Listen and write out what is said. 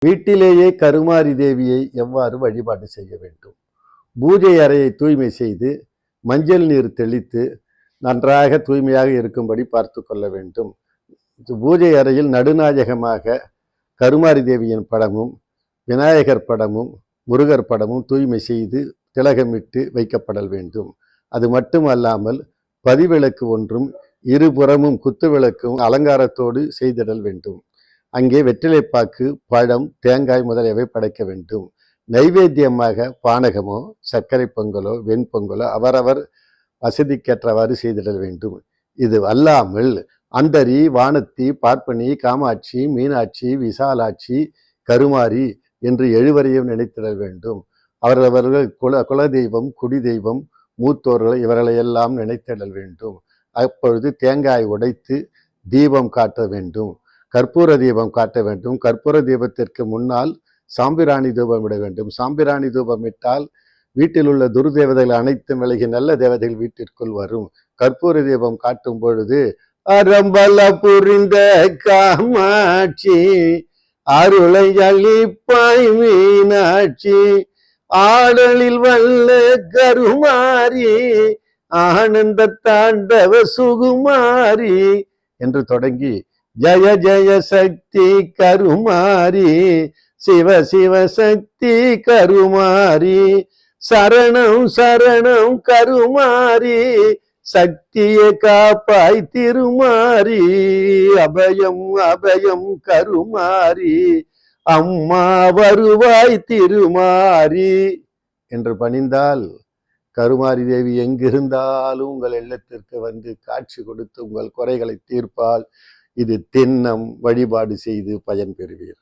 வீட்டிலேயே கருமாரி தேவியை எவ்வாறு வழிபாடு செய்ய வேண்டும்? பூஜை அறையை தூய்மை செய்து மஞ்சள் நீர் தெளித்து நன்றாக தூய்மையாக இருக்கும்படி பார்த்து கொள்ள வேண்டும். பூஜை அறையில் நடுநாயகமாக கருமாரி தேவியின் படமும் விநாயகர் படமும் முருகர் படமும் தூய்மை செய்து திலகமிட்டு வைக்கப்படல் வேண்டும். அது மட்டுமல்லாமல் பதிவிளக்கு ஒன்றும் இருபுறமும் குத்து விளக்கும் அலங்காரத்தோடு செய்திடல் வேண்டும். அங்கே வெற்றிலைப்பாக்கு, பழம், தேங்காய் முதலியவை படைக்க வேண்டும். நைவேத்தியமாக பானகமோ சர்க்கரை பொங்கலோ வெண்பொங்கலோ அவரவர் வசதிக்கேற்றவாறு செய்திட வேண்டும். இது அல்லாமல் அந்தரி, வானத்தி, பார்ப்பனி, காமாட்சி, மீனாட்சி, விசாலாட்சி, கருமாரி என்று எழுவரையும் நினைத்திட வேண்டும். அவரவர்கள் குலதெய்வம், குடி தெய்வம், மூத்தோர்கள் இவர்களையெல்லாம் நினைத்திடல் வேண்டும். அப்பொழுது தேங்காய் உடைத்து தீபம் காட்ட வேண்டும். கற்பூர தீபம் காட்ட வேண்டும். கற்பூர தீபத்திற்கு முன்னால் சாம்பிராணி தூபம் இட வேண்டும். சாம்பிராணி தூபம் இட்டால் வீட்டில் உள்ள துர்தேவதைகள் அனைத்தும் விலகி நல்ல தேவதைகள் வீட்டிற்குள் வரும். கற்பூர தீபம் காட்டும் பொழுது அறம்பல புரிந்த காமாட்சி அருளை அளிப்பாய் மீனாட்சி ஆடலில் வல்ல கருமாரி ஆனந்த தாண்டவ சுகுமாரி என்று தொடங்கி ஜய ஜய சக்தி கருமாரி சிவ சிவ சக்தி கருமாரி சரணம் சரணம் கருமாரி சக்தியை காப்பாய் திருமாரி அபயம் அபயம் கருமாரி அம்மா வருவாய் திருமாரி என்று பணிந்தால் கருமாரி தேவி எங்கிருந்தாலும் உங்கள் இல்லத்திற்கு வந்து காட்சி கொடுத்து உங்கள் குறைகளை தீர்ப்பால். இது திண்ணம். வழிபாடு செய்து பயன் பெறுவீர்.